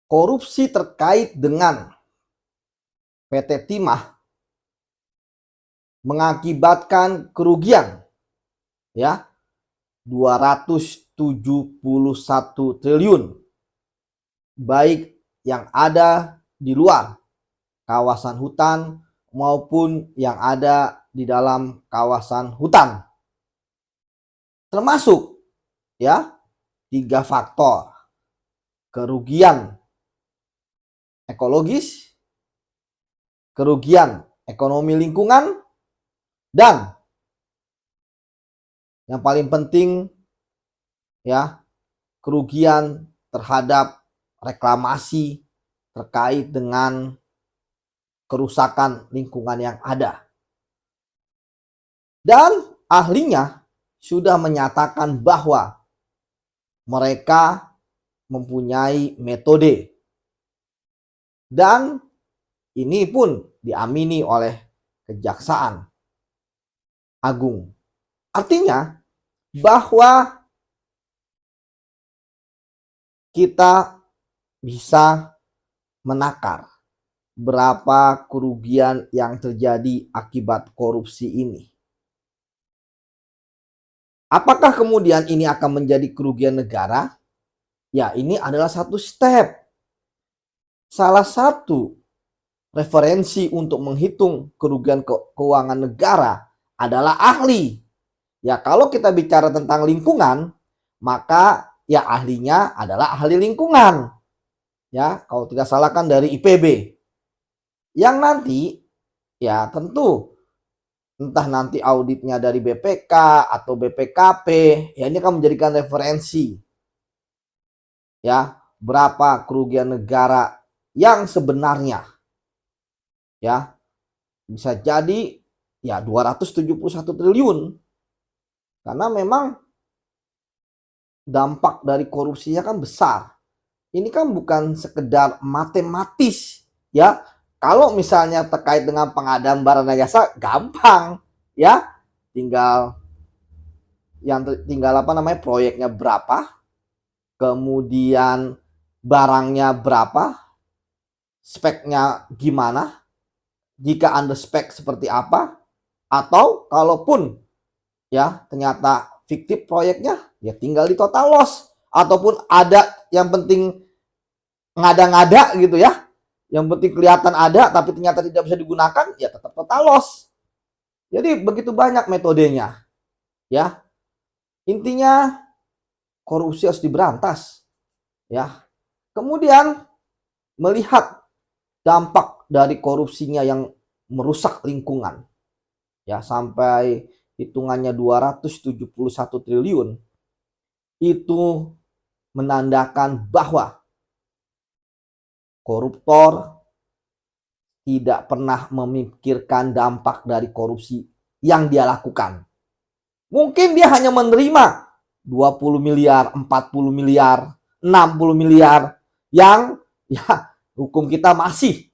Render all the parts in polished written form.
korupsi terkait dengan PT Timah mengakibatkan kerugian ya 271 triliun, baik yang ada di luar kawasan hutan maupun yang ada di dalam kawasan hutan. Termasuk ya 3 faktor: kerugian ekologis, kerugian ekonomi lingkungan, dan yang paling penting ya, kerugian terhadap reklamasi terkait dengan kerusakan lingkungan yang ada. Dan ahlinya sudah menyatakan bahwa mereka mempunyai metode, dan ini pun diamini oleh Kejaksaan Agung. Artinya bahwa kita bisa menakar berapa kerugian yang terjadi akibat korupsi ini. Apakah kemudian ini akan menjadi kerugian negara? Ya, ini adalah satu step. Salah satu referensi untuk menghitung kerugian keuangan negara adalah ahli. Ya, kalau kita bicara tentang lingkungan, maka ya ahlinya adalah ahli lingkungan. Ya, kalau tidak salah kan dari IPB. Yang nanti ya tentu entah nanti auditnya dari BPK atau BPKP, ya ini akan menjadikan referensi ya berapa kerugian negara yang sebenarnya. Ya, bisa jadi ya 271 triliun. Karena memang dampak dari korupsinya kan besar. Ini kan bukan sekedar matematis ya. Kalau misalnya terkait dengan pengadaan barang dan jasa gampang ya. Tinggal apa namanya, proyeknya berapa, kemudian barangnya berapa, speknya gimana, jika under spek seperti apa, atau kalaupun ya ternyata fiktif proyeknya, ya tinggal di total loss, ataupun ada yang penting ngada-ngada gitu ya, yang penting kelihatan ada tapi ternyata tidak bisa digunakan, ya tetap total loss. Jadi begitu banyak metodenya ya. Intinya korupsi harus diberantas ya. Kemudian melihat dampak dari korupsinya yang merusak lingkungan ya, sampai hitungannya 271 triliun, itu menandakan bahwa koruptor tidak pernah memikirkan dampak dari korupsi yang dia lakukan. Mungkin dia hanya menerima 20 miliar, 40 miliar, 60 miliar yang ya hukum kita masih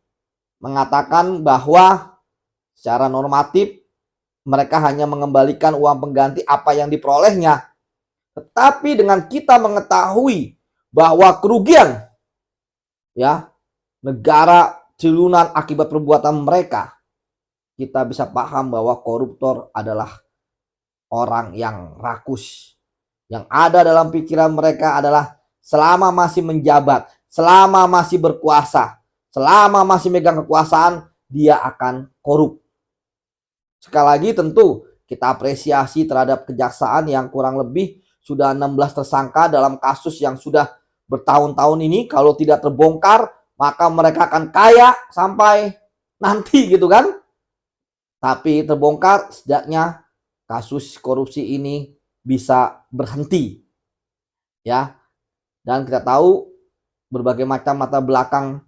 mengatakan bahwa secara normatif mereka hanya mengembalikan uang pengganti apa yang diperolehnya. Tetapi dengan kita mengetahui bahwa kerugian ya negara triliunan akibat perbuatan mereka, kita bisa paham bahwa koruptor adalah orang yang rakus. Yang ada dalam pikiran mereka adalah selama masih menjabat, selama masih berkuasa, selama masih megang kekuasaan, dia akan korup. Sekali lagi tentu kita apresiasi terhadap kejaksaan yang kurang lebih sudah 16 tersangka dalam kasus yang sudah bertahun-tahun ini. Kalau tidak terbongkar, maka mereka akan kaya sampai nanti gitu kan. Tapi terbongkar, setidaknya kasus korupsi ini bisa berhenti ya. Dan kita tahu berbagai macam latar belakang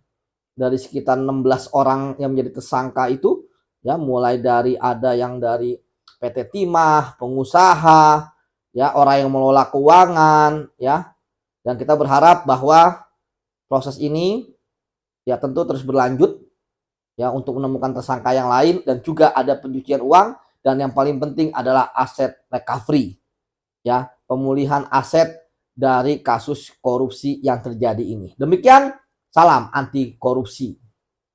dari sekitar 16 orang yang menjadi tersangka itu ya, mulai dari ada yang dari PT Timah, pengusaha ya, orang yang mengelola keuangan ya. Dan kita berharap bahwa proses ini ya tentu terus berlanjut ya untuk menemukan tersangka yang lain, dan juga ada pencucian uang, dan yang paling penting adalah aset recovery ya, pemulihan aset dari kasus korupsi yang terjadi ini. Demikian Salam anti korupsi.